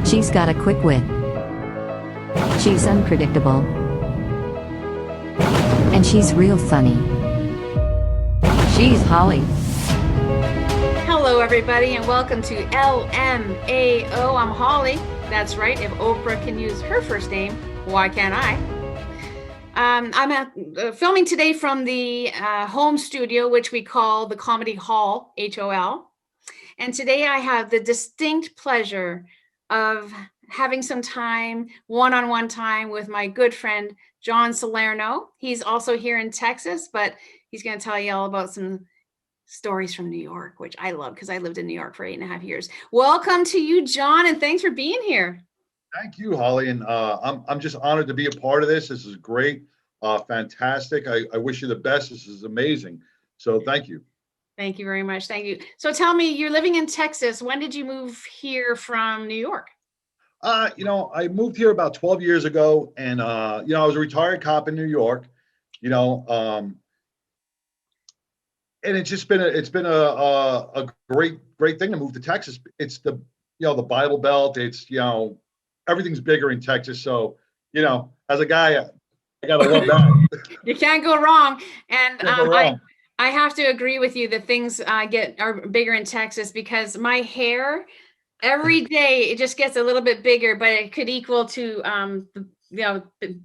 She's got a quick wit. She's unpredictable. And she's real funny. She's Holly. Hello, everybody, and welcome to LMAO. I'm Holly. That's right. If Oprah can use her first name, why can't I? I'm filming today from the home studio, which we call the Comedy Hall, HOL. And today I have the distinct pleasure of having some time, one-on-one time with my good friend, John Salerno. He's also here in Texas, but he's going to tell you all about some stories from New York, which I love because I lived in New York for 8.5 years. Welcome to you, John, and thanks for being here. Thank you, Holly, and I'm just honored to be a part of this. This is great, fantastic. I wish you the best. This is amazing. So thank you. Thank you very much. Thank you. So tell me, you're living in Texas. When did you move here from New York? I moved here about 12 years ago, and I was a retired cop in New York. And it's been a great thing to move to Texas. It's the Bible Belt. It's everything's bigger in Texas. So as a guy, I gotta love that. You can't go wrong. And Can't go wrong. I have to agree with you that things are bigger in Texas because my hair every day it just gets a little bit bigger, but it could equal to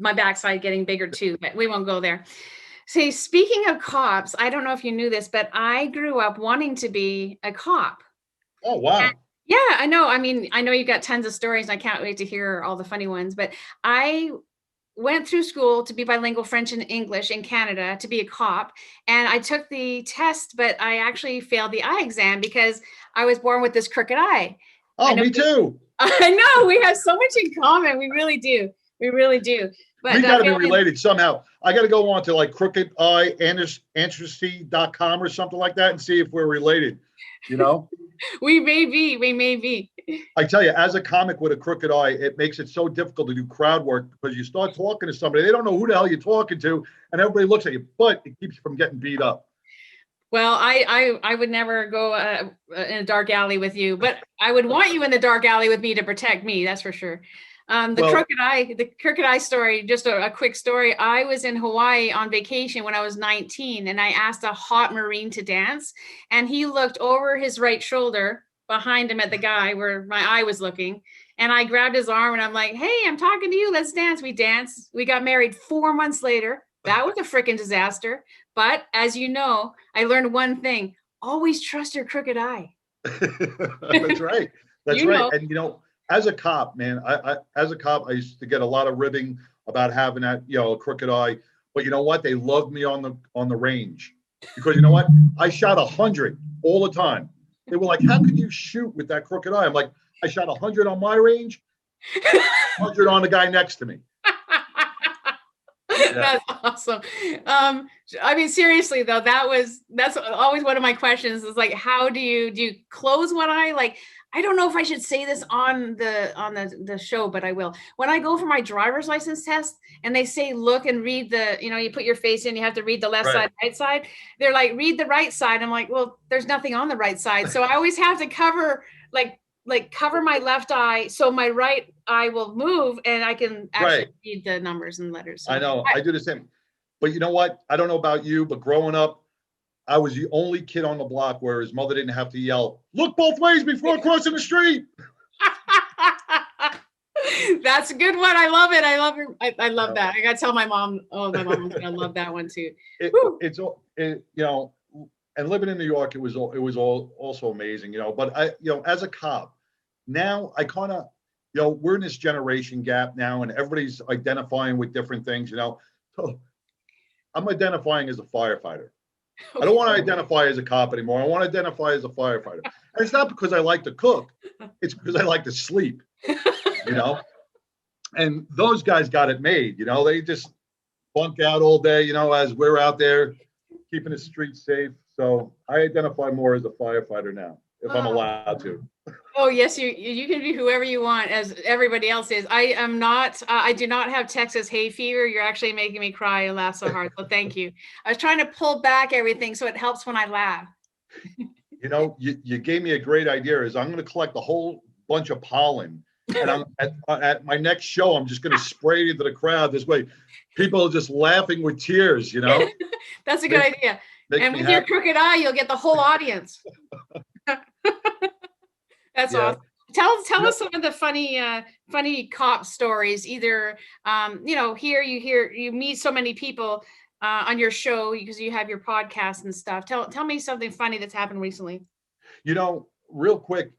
my backside getting bigger too. But we won't go there. See, speaking of cops, I don't know if you knew this, but I grew up wanting to be a cop. Oh, wow. And, yeah, I know. I mean, I know you've got tons of stories and I can't wait to hear all the funny ones, but I went through school to be bilingual French and English in Canada to be a cop. And I took the test, but I actually failed the eye exam because I was born with this crooked eye. Oh, me too. I know. We have so much in common. We really do. We really do. But we got to be related somehow. I got to go on to like crooked eye ancestry.com or something like that and see if we're related. We may be. I tell you, as a comic with a crooked eye, it makes it so difficult to do crowd work because you start talking to somebody, they don't know who the hell you're talking to, and everybody looks at you, but it keeps you from getting beat up. Well, I would never go in a dark alley with you, but I would want you in the dark alley with me to protect me. That's for sure. The crooked eye story, just a quick story. I was in Hawaii on vacation when I was 19 and I asked a hot Marine to dance and he looked over his right shoulder behind him at the guy where my eye was looking. And I grabbed his arm and I'm like, hey, I'm talking to you. Let's dance. We danced. We got married 4 months later. That was a freaking disaster. But as you know, I learned one thing, always trust your crooked eye. That's right. That's right. And as a cop, man, I used to get a lot of ribbing about having that, a crooked eye. But you know what? They loved me on the range because you know what? I shot 100 all the time. They were like, "How could you shoot with that crooked eye?" I'm like, "I shot 100 on my range, 100 on the guy next to me." Yeah. That's awesome. I mean, seriously though, that's always one of my questions is like, how do you close one eye? Like, I don't know if I should say this on the show, but I will. When I go for my driver's license test and they say, look and read you put your face in, you have to read the left side, right side. They're like, read the right side. I'm like, well, there's nothing on the right side. So I always have to cover cover my left eye so my right eye will move and I can actually read the numbers and letters. So I know. I do the same. But you know what? I don't know about you, but growing up, I was the only kid on the block where his mother didn't have to yell, look both ways before crossing the street. That's a good one. I love it. I love it. I love that. I got to tell my mom. Oh, my mom was going to love that one too. And living in New York, it was all also amazing, but as a cop now, I kind of, we're in this generation gap now and everybody's identifying with different things, so I'm identifying as a firefighter. I don't want to identify as a cop anymore. I want to identify as a firefighter. And it's not because I like to cook. It's because I like to sleep, And those guys got it made, They just bunk out all day, as we're out there keeping the streets safe. So I identify more as a firefighter now, if I'm allowed to. Oh, yes, you can be whoever you want, as everybody else is. I am not, I do not have Texas hay fever. You're actually making me cry and laugh so hard. So thank you. I was trying to pull back everything so it helps when I laugh. You gave me a great idea is I'm going to collect a whole bunch of pollen And I'm at my next show, I'm just going to spray it into the crowd this way. People are just laughing with tears, you know? That's a good idea. And with your crooked eye, you'll get the whole audience. That's awesome. Tell us some of the funny cop stories. Either you meet so many people on your show because you have your podcast and stuff. Tell me something funny that's happened recently. Real quick,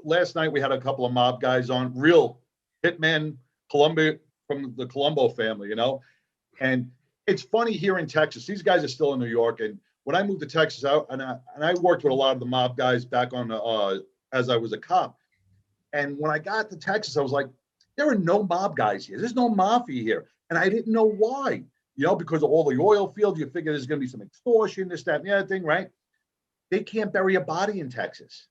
last night we had a couple of mob guys on, real hitmen, Columbia, from the Colombo family, and it's funny here in Texas. These guys are still in New York, and when I moved to Texas, I worked with a lot of the mob guys back on as I was a cop. And when I got to Texas, I was like, there are no mob guys here. There's no mafia here. And I didn't know why, because of all the oil fields, you figure there's going to be some extortion, this, that, and the other thing, right? They can't bury a body in Texas.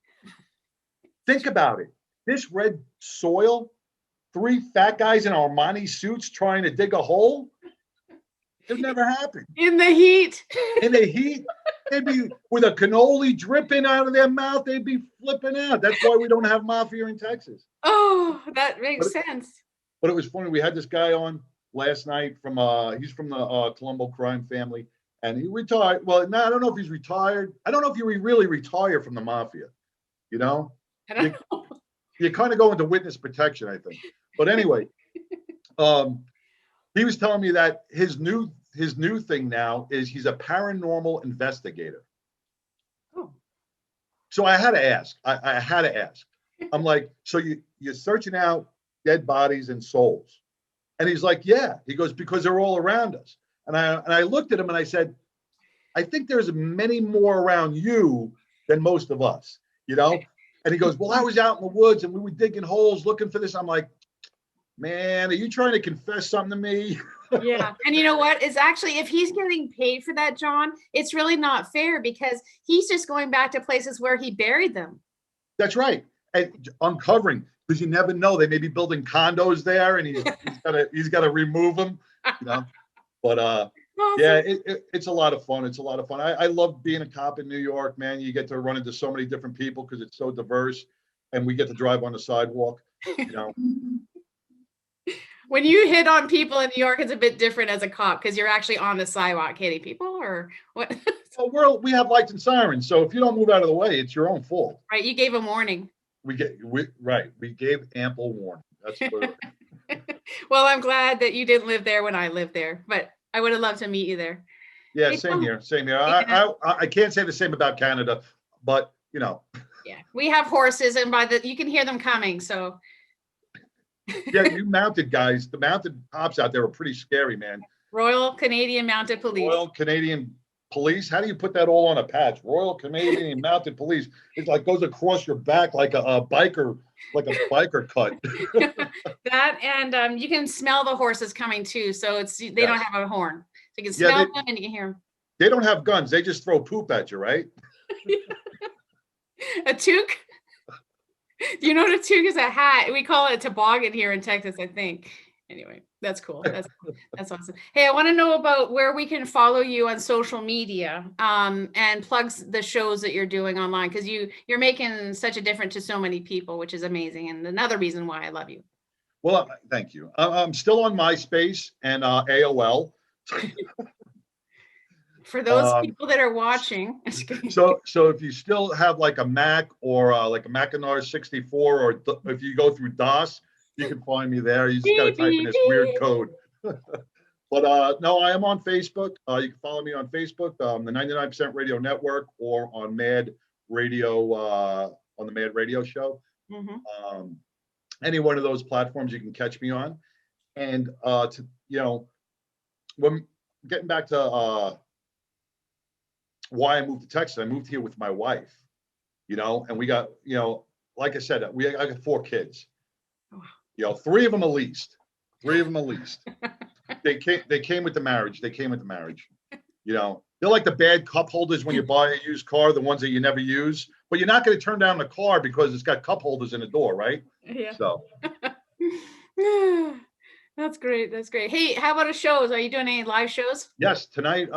Think about it. This red soil, 3 fat guys in Armani suits trying to dig a hole. It never happened. In the heat. In the heat. They'd be with a cannoli dripping out of their mouth. They'd be flipping out. That's why we don't have mafia in Texas. Oh, that makes sense. But it was funny. We had this guy on last night he's from the Colombo crime family, and he retired. Well, no, I don't know if he's retired. I don't know if you really retire from the mafia. I don't know. You kind of go into witness protection, I think. But anyway, he was telling me that his new thing now is he's a paranormal investigator. Oh. So I had to ask. I had to ask. I'm like, so you're searching out dead bodies and souls? And he's like, yeah. He goes, because they're all around us. And I looked at him and I said, I think there's many more around you than most of us, And he goes, well, I was out in the woods and we were digging holes looking for this. I'm like, man, are you trying to confess something to me? Yeah. And you know what? It's actually, if he's getting paid for that, John, it's really not fair because he's just going back to places where he buried them. That's right. And uncovering, because you never know. They may be building condos there and he's got to remove them, But awesome. Yeah, it's a lot of fun. It's a lot of fun. I love being a cop in New York, man. You get to run into so many different people because it's so diverse, and we get to drive on the sidewalk, When you hit on people in New York, it's a bit different as a cop because you're actually on the sidewalk hitting people, or what? Well, we have lights and sirens, so if you don't move out of the way, it's your own fault. Right, you gave a warning. We gave ample warning. That's what Well, I'm glad that you didn't live there when I lived there, but I would have loved to meet you there. Yeah, same here. Yeah. I can't say the same about Canada, but Yeah, we have horses, and you can hear them coming. So. Yeah, you mounted guys. The mounted cops out there were pretty scary, man. Royal Canadian Mounted Police. Royal Canadian Police. How do you put that all on a patch? Royal Canadian Mounted Police. It like goes across your back like a biker cut. That and you can smell the horses coming too. So they don't have a horn. So you can smell them and you can hear them. They don't have guns. They just throw poop at you, right? A toque? Do you know what a toque is? A hat. We call it a toboggan here in Texas, I think. Anyway, that's cool. That's awesome. Hey, I want to know about where we can follow you on social media and plugs the shows that you're doing online, because you're making such a difference to so many people, which is amazing. And another reason why I love you. Well, thank you. I'm still on MySpace and AOL. For those people that are watching. So if you still have like a Mac or like a Macintosh 64, or if you go through DOS, you can find me there. You just got to type in this weird code. But no, I am on Facebook. You can follow me on Facebook, the 99% Radio Network, or on Mad Radio, on the Mad Radio Show. Mm-hmm. Any one of those platforms you can catch me on. And when getting back to why I moved to Texas, I moved here with my wife, and we got, like I said, I got 4 kids, 3 of them at least. They came with the marriage. They're like the bad cup holders when you buy a used car, the ones that you never use, but you're not going to turn down the car because it's got cup holders in the door, right? Yeah. So. That's great. Hey, how about shows? Are you doing any live shows? Yes, tonight.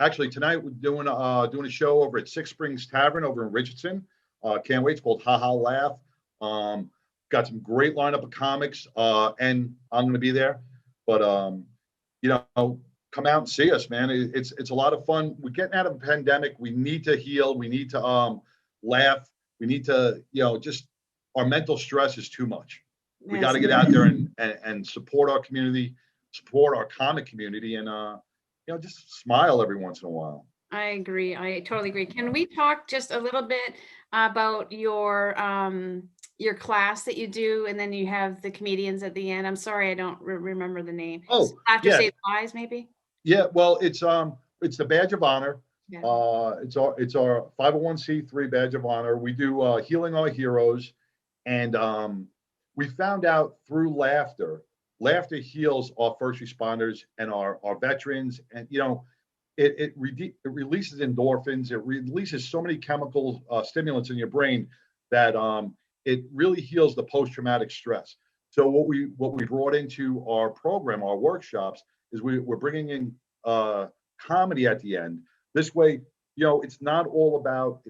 Actually, tonight we're doing a show over at Six Springs Tavern over in Richardson. Can't wait. It's called Ha Ha Laugh. got some great lineup of comics, and I'm going to be there. But you know, come out and see us, man. It's a lot of fun. We're getting out of a pandemic. We need to heal. We need to laugh. We need to, just our mental stress is too much. We got to get out there and support our community, support our comic community, and just smile every once in a while. I agree. I totally agree. Can we talk just a little bit about your class that you do, and then you have the comedians at the end? I'm sorry, I don't remember the name. Oh, After Say Lies, maybe. Yeah, well, it's the badge of honor. Yeah. It's our 501c3 badge of honor. We do healing our heroes, and we found out through laughter. Laughter heals our first responders and our veterans, and it releases endorphins. It releases so many chemical stimulants in your brain that it really heals the post-traumatic stress. So what we brought into our program, our workshops, is we're bringing in comedy at the end. This way, it's not all about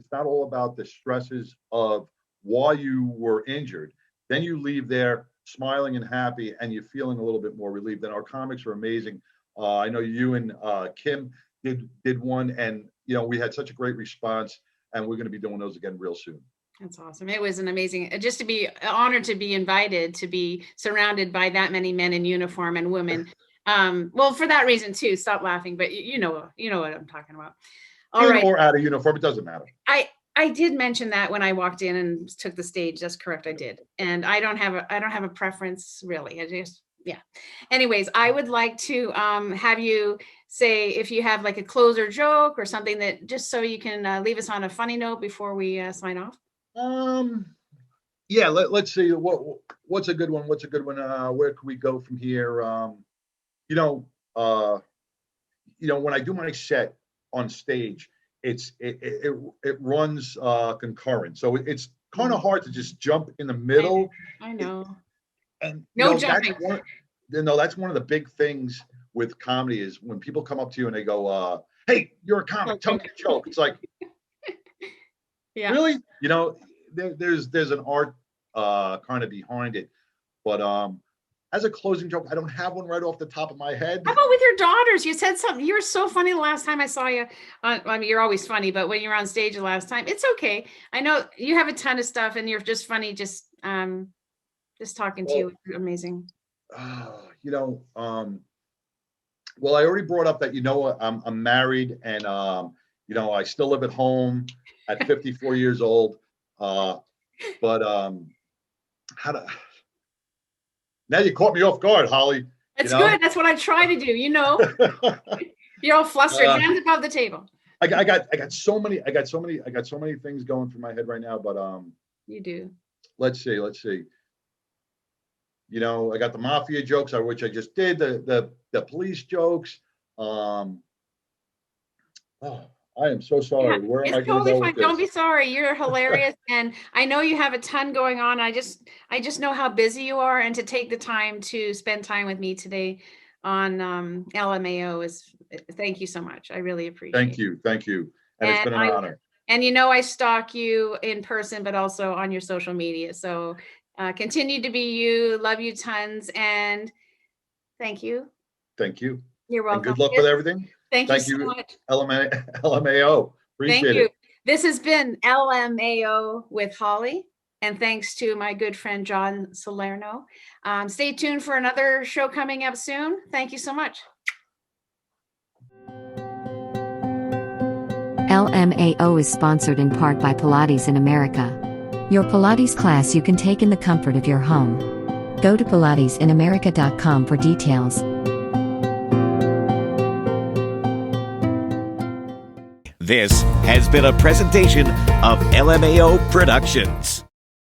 the stresses of why you were injured. Then you leave there smiling and happy, and you're feeling a little bit more relieved. And our comics are amazing. I know you and Kim did one, and we had such a great response, and we're going to be doing those again real soon. That's awesome. It was an amazing, just to be honored to be invited, to be surrounded by that many men in uniform and women. Well, for that reason too. Stop laughing, but you know what I'm talking about. All right. Or out of uniform, it doesn't matter. I did mention that when I walked in and took the stage. That's correct. I did. And I don't have a preference really. I just, yeah. Anyways, I would like to have you say if you have like a closer joke or something, that just so you can leave us on a funny note before we sign off. Yeah, let's see what's a good one. Where can we go from here? When I do my set on stage, it runs concurrent, so it's kind of hard to just jump in the middle. I know. And no jumping. That's one of the big things with comedy is when people come up to you and they go, "Hey, you're a comic, tell me a joke." It's like, yeah, really, there's an art kind of behind it, but as a closing joke, I don't have one right off the top of my head. How about with your daughters? You said something. You were so funny the last time I saw you. I mean, you're always funny, but when you were on stage the last time, it's okay. I know you have a ton of stuff, and you're just funny. Just talking to you, amazing. Well, I already brought up that I'm married, and I still live at home at 54 years old. But now you caught me off guard, Holly. That's good. That's what I try to do. You're all flustered. Hands above the table. I got so many things going through my head right now. But you do. Let's see. I got the Mafia jokes, which I just did. The police jokes. I am so sorry. Yeah, Where am I it's going to totally go fine. with this? Don't be sorry. You're hilarious, and I know you have a ton going on. I just know how busy you are, and to take the time to spend time with me today on LMAO is. Thank you so much. I really appreciate it. Thank you, and it's been an honor. And I stalk you in person, but also on your social media. So continue to be you. Love you tons, and thank you. Thank you. You're welcome. And good luck with everything. Thank you so much. LMAO. Appreciate it. This has been LMAO with Holly. And thanks to my good friend, John Salerno. Stay tuned for another show coming up soon. Thank you so much. LMAO is sponsored in part by Pilates in America. Your Pilates class you can take in the comfort of your home. Go to pilatesinamerica.com for details. This has been a presentation of LMAO Productions.